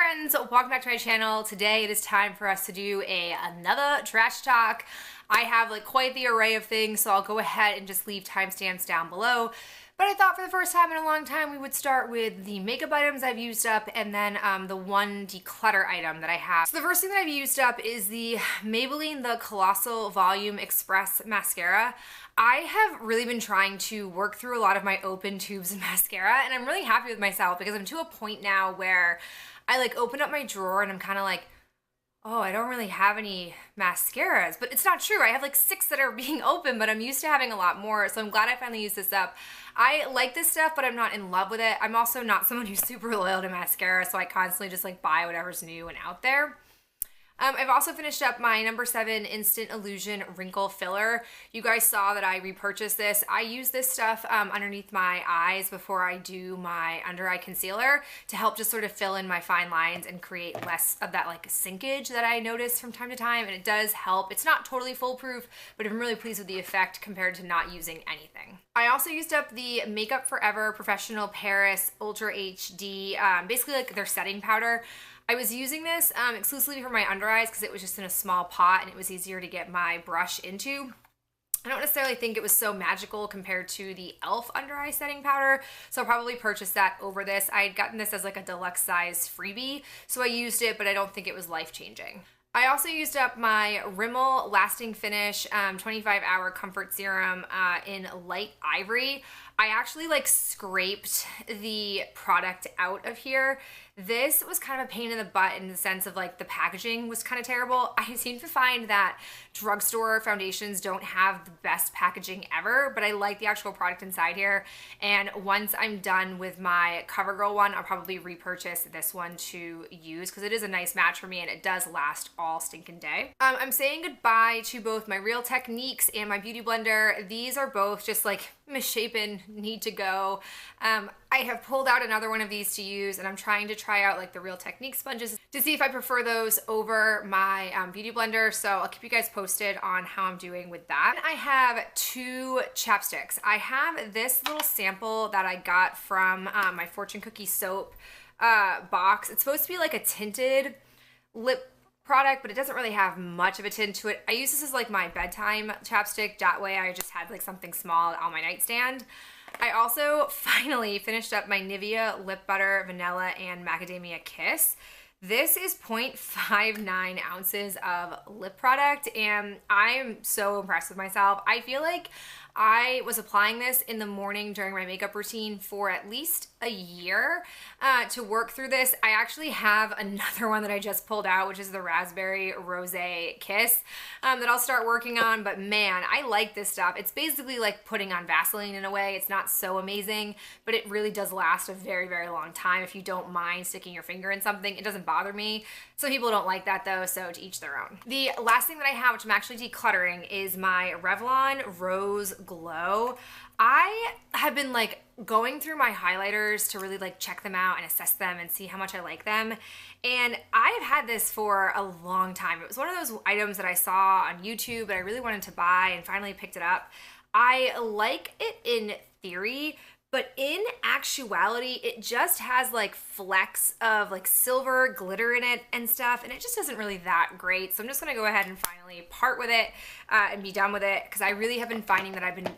friends, welcome back to my channel. Today it is time for us to do another trash talk. I have like quite the array of things, so I'll go ahead and just leave timestamps down below. But I thought for the first time in a long time we would start with the makeup items I've used up and then the one declutter item that I have. So the first thing that I've used up is the Maybelline The Colossal Volume Express Mascara. I have really been trying to work through a lot of my open tubes of mascara, and I'm really happy with myself because I'm to a point now where I like open up my drawer and I'm kind of like, oh, I don't really have any mascaras. But it's not true. I have like 6 that are being open, but I'm used to having a lot more. So I'm glad I finally used this up. I like this stuff, but I'm not in love with it. I'm also not someone who's super loyal to mascara, so I constantly just like buy whatever's new and out there. I've also finished up my number 7 Instant Illusion Wrinkle Filler. You guys saw that I repurchased this. I use this stuff underneath my eyes before I do my under eye concealer to help just sort of fill in my fine lines and create less of that like sinkage that I notice from time to time, and it does help. It's not totally foolproof, but I'm really pleased with the effect compared to not using anything. I also used up the Makeup Forever Professional Paris Ultra HD, basically like their setting powder. I was using this exclusively for my under eyes because it was just in a small pot and it was easier to get my brush into. I don't necessarily think it was so magical compared to the e.l.f. under eye setting powder, so I'll probably purchase that over this. I had gotten this as like a deluxe size freebie, so I used it, but I don't think it was life-changing. I also used up my Rimmel Lasting Finish 25-hour Comfort Serum in Light Ivory. I actually like scraped the product out of here. This was kind of a pain in the butt in the sense of like the packaging was kind of terrible. I seem to find that drugstore foundations don't have the best packaging ever, but I like the actual product inside here. And once I'm done with my CoverGirl one, I'll probably repurchase this one to use because it is a nice match for me and it does last all stinking day. I'm saying goodbye to both my Real Techniques and my Beauty Blender. These are both just like misshapen, need to go. I have pulled out another one of these to use, and I'm trying to try out like the Real Techniques sponges to see if I prefer those over my Beauty Blender, so I'll keep you guys posted on how I'm doing with that. I have 2 chapsticks. I have this little sample that I got from my Fortune Cookie soap box. It's supposed to be like a tinted lip product, but it doesn't really have much of a tint to it. I use this as like my bedtime chapstick. That way I just had like something small on my nightstand. I also finally finished up my Nivea Lip Butter Vanilla and Macadamia Kiss. This is 0.59 ounces of lip product, and I am so impressed with myself. I feel like I was applying this in the morning during my makeup routine for at least a year to work through this. I actually have another one that I just pulled out, which is the Raspberry Rosé Kiss that I'll start working on, but man, I like this stuff. It's basically like putting on Vaseline in a way. It's not so amazing, but it really does last a very, very long time if you don't mind sticking your finger in something. It doesn't bother me. Some people don't like that though, so to each their own. The last thing that I have, which I'm actually decluttering, is my Revlon Rose Glow. I have been like going through my highlighters to really like check them out and assess them and see how much I like them. And I've had this for a long time. It was one of those items that I saw on YouTube that I really wanted to buy and finally picked it up. I like it in theory, but in actuality, it just has like flecks of like silver glitter in it and stuff, and it just isn't really that great. So I'm just gonna go ahead and finally part with it and be done with it, because I really have been finding that I've been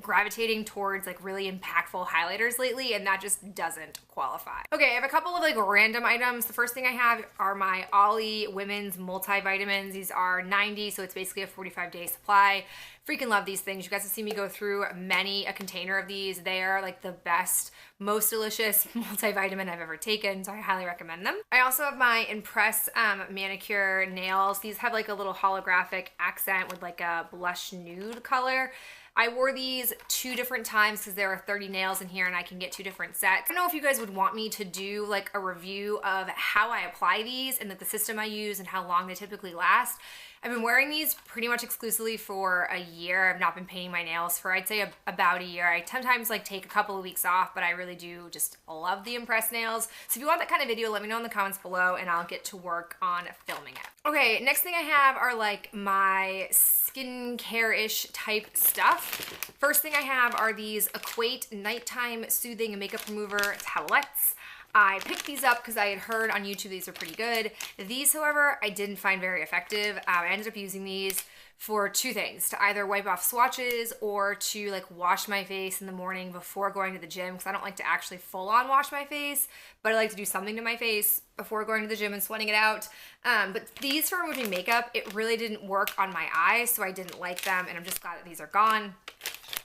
gravitating towards like really impactful highlighters lately, and that just doesn't qualify. Okay, I have a couple of like random items. The first thing I have are my Ollie Women's Multivitamins. These are 90, so it's basically a 45-day supply. Freaking love these things. You guys have seen me go through many a container of these. They are like the best, most delicious multivitamin I've ever taken, so I highly recommend them. I also have my Impress manicure nails. These have like a little holographic accent with like a blush nude color. I wore these 2 different times because there are 30 nails in here and I can get 2 different sets. I don't know if you guys would want me to do like a review of how I apply these and like the system I use and how long they typically last. I've been wearing these pretty much exclusively for a year. I've not been painting my nails for, I'd say, about a year. I sometimes like take a couple of weeks off, but I really do just love the Impress nails. So if you want that kind of video, let me know in the comments below and I'll get to work on filming it. Okay, next thing I have are like my skincare-ish type stuff. First thing I have are these Equate Nighttime Soothing Makeup Remover towelettes. I picked these up because I had heard on YouTube these are pretty good. These, however, I didn't find very effective. I ended up using these for two things: to either wipe off swatches or to like wash my face in the morning before going to the gym, because I don't like to actually full on wash my face, but I like to do something to my face before going to the gym and sweating it out. But these for removing makeup, it really didn't work on my eyes, so I didn't like them, and I'm just glad that these are gone.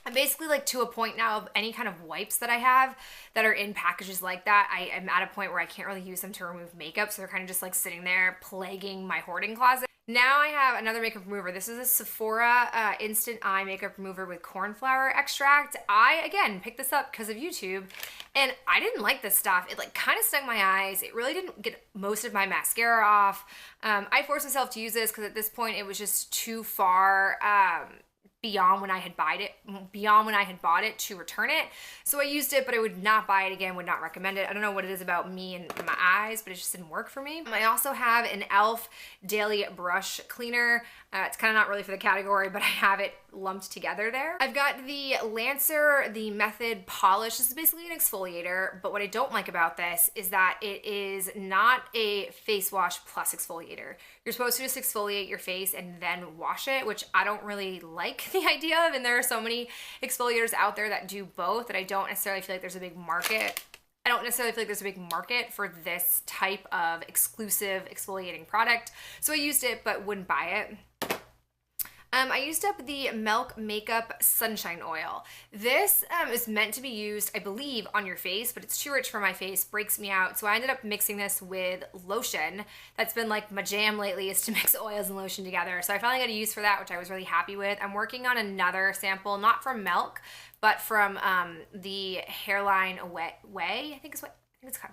I'm basically like to a point now of any kind of wipes that I have that are in packages like that, I am at a point where I can't really use them to remove makeup, so they're kind of just like sitting there plaguing my hoarding closet. Now I have another makeup remover. This is a Sephora Instant Eye Makeup Remover with cornflower extract. I, again, picked this up because of YouTube, and I didn't like this stuff. It like kind of stung my eyes. It really didn't get most of my mascara off. I forced myself to use this because at this point it was just too far beyond when I had bought it to return it. So I used it, but I would not buy it again, would not recommend it. I don't know what it is about me and my eyes, but it just didn't work for me. I also have an e.l.f. Daily Brush Cleaner. It's kind of not really for the category, but I have it lumped together there. I've got the Lancer, the Method Polish. This is basically an exfoliator, but what I don't like about this is that it is not a face wash plus exfoliator. You're supposed to just exfoliate your face and then wash it, which I don't really like the idea of, and there are so many exfoliators out there that do both that I don't necessarily feel like there's a big market. I don't necessarily feel like there's a big market for this type of exclusive exfoliating product, so I used it but wouldn't buy it. I used up the Milk Makeup Sunshine Oil. This is meant to be used, I believe, on your face, but it's too rich for my face, breaks me out. So I ended up mixing this with lotion. That's been like my jam lately, is to mix oils and lotion together. So I finally got a use for that, which I was really happy with. I'm working on another sample, not from Milk, but from the Hairline Way, I think it's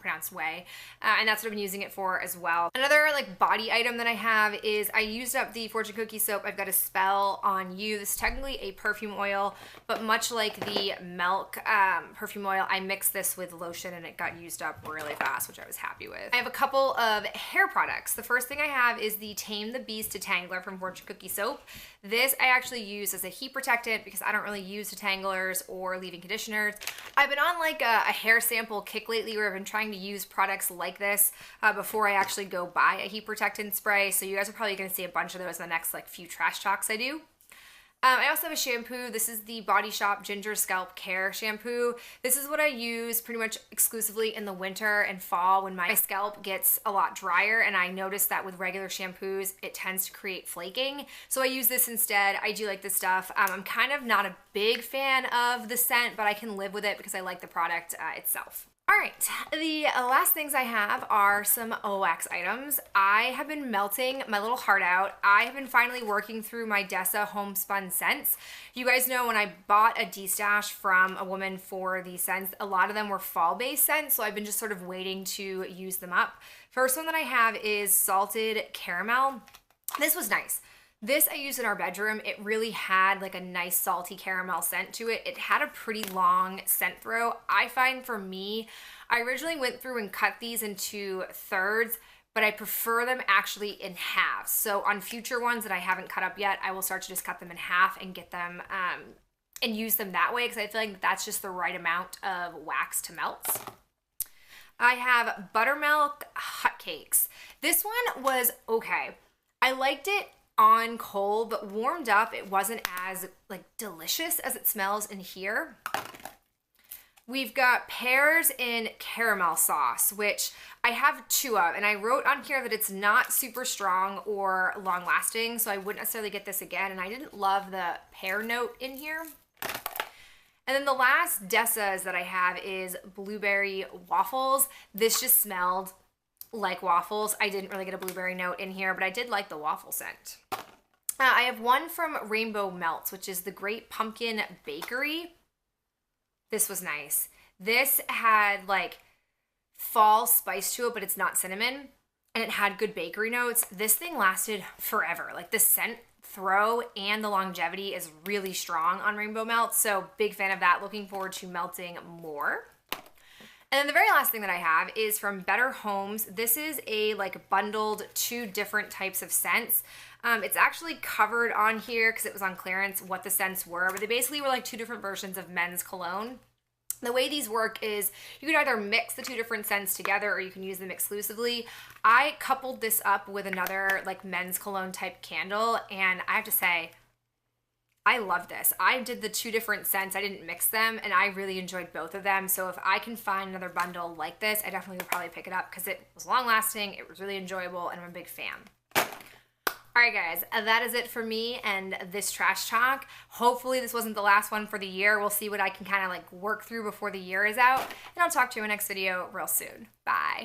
pronounced Way, and that's what I've been using it for as well. Another like body item that I have is I used up the Fortune Cookie soap. I've got a Spell on You. This is technically a perfume oil, but much like the Milk perfume oil, I mixed this with lotion and it got used up really fast, which I was happy with. I have a couple of hair products. The first thing I have is the Tame the Beast Detangler from Fortune Cookie soap. This I actually use as a heat protectant because I don't really use detanglers or leave-in conditioners. I've been on like a hair sample kick lately where I've been trying to use products like this before I actually go buy a heat protectant spray. So you guys are probably going to see a bunch of those in the next like few trash talks I do. I also have a shampoo. This is the Body Shop Ginger Scalp Care Shampoo. This is what I use pretty much exclusively in the winter and fall when my scalp gets a lot drier, and I notice that with regular shampoos, it tends to create flaking. So I use this instead. I do like this stuff. I'm kind of not a big fan of the scent, but I can live with it because I like the product itself. All right, the last things I have are some wax items. I have been melting my little heart out. I have been finally working through my Dessa homespun scents. You guys know when I bought a destash from a woman for these scents, a lot of them were fall-based scents, so I've been just sort of waiting to use them up. First one that I have is Salted Caramel. This was nice. This I used in our bedroom. It really had like a nice salty caramel scent to it. It had a pretty long scent throw. I find for me, I originally went through and cut these into thirds, but I prefer them actually in halves. So on future ones that I haven't cut up yet, I will start to just cut them in half and get them and use them that way because I feel like that's just the right amount of wax to melt. I have Buttermilk Hotcakes. This one was okay. I liked it on cold, but warmed up it wasn't as like delicious as it smells in here. We've got Pears in Caramel Sauce, which I have two of, and I wrote on here that it's not super strong or long lasting, so I wouldn't necessarily get this again, and I didn't love the pear note in here. And then the last Dessa's that I have is Blueberry Waffles. This just smelled like waffles. I didn't really get a blueberry note in here, but I did like the waffle scent. I have one from Rainbow Melts, which is the Great Pumpkin Bakery. This was nice. This had like fall spice to it, but it's not cinnamon, and it had good bakery notes. This thing lasted forever. Like the scent throw and the longevity is really strong on Rainbow Melts, so big fan of that. Looking forward to melting more. And then the very last thing that I have is from Better Homes. This is a like bundled two different types of scents. It's actually covered on here because it was on clearance what the scents were, but they basically were like two different versions of men's cologne. The way these work is you can either mix the two different scents together or you can use them exclusively. I coupled this up with another like men's cologne type candle, and I have to say, I love this. I did the two different scents. I didn't mix them, and I really enjoyed both of them. So if I can find another bundle like this, I definitely would probably pick it up because it was long lasting, it was really enjoyable, and I'm a big fan. All right, guys, that is it for me and this trash talk. Hopefully this wasn't the last one for the year. We'll see what I can kind of like work through before the year is out, and I'll talk to you in the next video real soon. Bye.